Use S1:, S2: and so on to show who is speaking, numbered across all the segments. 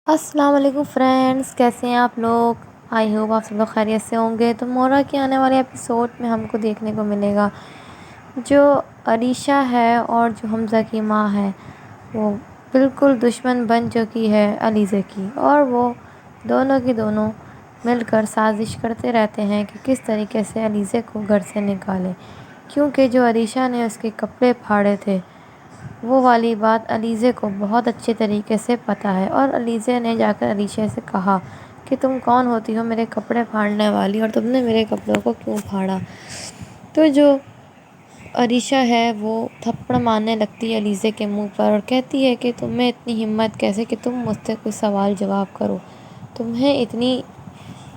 S1: السلام علیکم فرینڈس، کیسے ہیں آپ لوگ؟ آئی ہوپ آپ سب لوگ خیریت سے ہوں گے۔ تو مورا کے آنے والے ایپیسوڈ میں ہم کو دیکھنے کو ملے گا جو عریشہ ہے اور جو حمزہ کی ماں ہے وہ بالکل دشمن بن چکی ہے علیزہ کی، اور وہ دونوں کی دونوں مل کر سازش کرتے رہتے ہیں کہ کس طریقے سے علیزہ کو گھر سے نکالے، کیونکہ جو عریشہ نے اس کے کپڑے پھاڑے تھے وہ والی بات علیزہ کو بہت اچھے طریقے سے پتہ ہے، اور علیزہ نے جا کر عریشہ سے کہا کہ تم کون ہوتی ہو میرے کپڑے پھاڑنے والی، اور تم نے میرے کپڑوں کو کیوں پھاڑا؟ تو جو عریشہ ہے وہ تھپڑ مارنے لگتی ہے علیزہ کے منہ پر اور کہتی ہے کہ تمہیں اتنی ہمت کیسے کہ تم مجھ سے کوئی سوال جواب کرو، تمہیں اتنی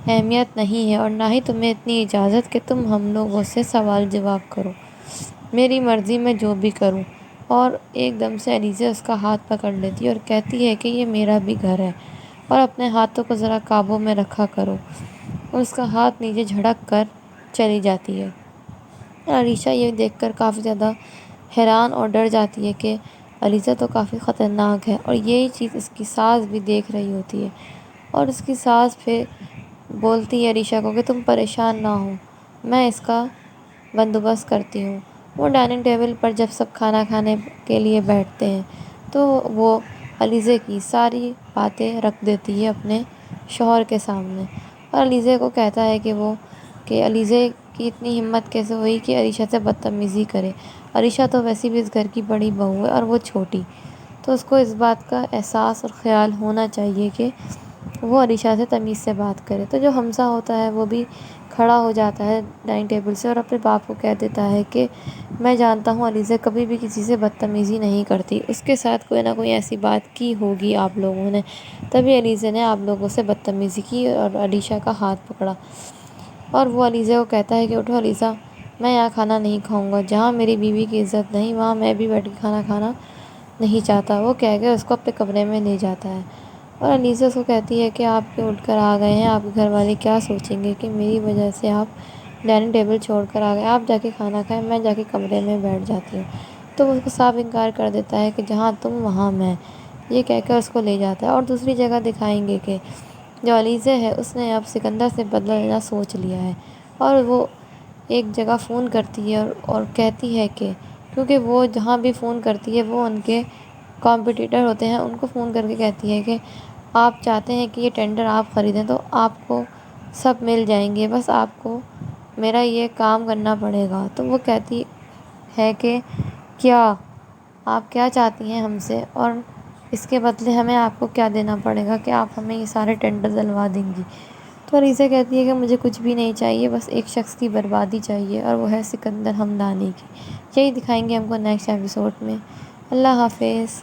S1: اہمیت نہیں ہے اور نہ ہی تمہیں اتنی اجازت کہ تم ہم لوگوں سے سوال جواب کرو، میری مرضی میں جو بھی کروں۔ اور ایک دم سے علیزہ اس کا ہاتھ پکڑ لیتی ہے اور کہتی ہے کہ یہ میرا بھی گھر ہے اور اپنے ہاتھوں کو ذرا قابو میں رکھا کرو، اور اس کا ہاتھ نیچے جھڑک کر چلی جاتی ہے۔ عریشہ یہ دیکھ کر کافی زیادہ حیران اور ڈر جاتی ہے کہ علیزہ تو کافی خطرناک ہے، اور یہی چیز اس کی ساس بھی دیکھ رہی ہوتی ہے، اور اس کی ساس پھر بولتی ہے عریشہ کو کہ تم پریشان نہ ہو، میں اس کا بندوبست کرتی ہوں۔ وہ ڈائننگ ٹیبل پر جب سب کھانا کھانے کے لیے بیٹھتے ہیں تو وہ علیزہ کی ساری باتیں رکھ دیتی ہے اپنے شوہر کے سامنے، اور علیزہ کو کہتا ہے کہ علیزہ کی اتنی ہمت کیسے ہوئی کہ عریشہ سے بدتمیزی کرے، عریشہ تو ویسے بھی اس گھر کی بڑی بہو ہے اور وہ چھوٹی، تو اس کو اس بات کا احساس اور خیال ہونا چاہیے کہ وہ عریشہ سے تمیز سے بات کرے۔ تو جو حمزہ ہوتا ہے وہ بھی کھڑا ہو جاتا ہے ڈائننگ ٹیبل سے اور اپنے باپ کو کہہ دیتا ہے کہ میں جانتا ہوں علیزہ کبھی بھی کسی سے بدتمیزی نہیں کرتی، اس کے ساتھ کوئی نہ کوئی ایسی بات کی ہوگی آپ لوگوں نے، تبھی علیزہ نے آپ لوگوں سے بدتمیزی کی اور علیشہ کا ہاتھ پکڑا۔ اور وہ علیزہ کو کہتا ہے کہ اٹھو علیزہ، میں یہاں کھانا نہیں کھاؤں گا، جہاں میری بیوی کی عزت نہیں وہاں میں بھی بیٹھ کے کھانا کھانا نہیں چاہتا۔ وہ کہہ کے اس کو اپنے کمرے میں لے جاتا ہے، اور علیزہ اس کو کہتی ہے کہ آپ کیوں اٹھ کر آ گئے ہیں، آپ کے گھر والے کیا سوچیں گے کہ میری وجہ سے آپ ڈائننگ ٹیبل چھوڑ کر آ گئے، آپ جا کے کھانا کھائیں، میں جا کے کمرے میں بیٹھ جاتی ہوں۔ تو وہ اس کو صاف انکار کر دیتا ہے کہ جہاں تم وہاں میں، یہ کہہ کر اس کو لے جاتا ہے۔ اور دوسری جگہ دکھائیں گے کہ جو علیزہ ہے اس نے اب سکندر سے بدلہ لینا سوچ لیا ہے، اور وہ ایک جگہ فون کرتی ہے اور کہتی ہے کہ کیونکہ وہ جہاں بھی فون کرتی ہے وہ ان کے کمپٹیٹر ہوتے ہیں، ان کو فون کر کے کہتی ہے کہ آپ چاہتے ہیں کہ یہ ٹینڈر آپ خریدیں تو آپ کو سب مل جائیں گے، بس آپ کو میرا یہ کام کرنا پڑے گا۔ تو وہ کہتی ہے کہ کیا آپ کیا چاہتی ہیں ہم سے، اور اس کے بدلے ہمیں آپ کو کیا دینا پڑے گا کہ آپ ہمیں یہ سارے ٹینڈر دلوا دیں گی؟ تو علیزہ کہتی ہے کہ مجھے کچھ بھی نہیں چاہیے، بس ایک شخص کی بربادی چاہیے، اور وہ ہے سکندر ہمدانی کی۔ یہی دکھائیں گے ہم کو نیکسٹ ایپیسوڈ میں۔ اللہ حافظ۔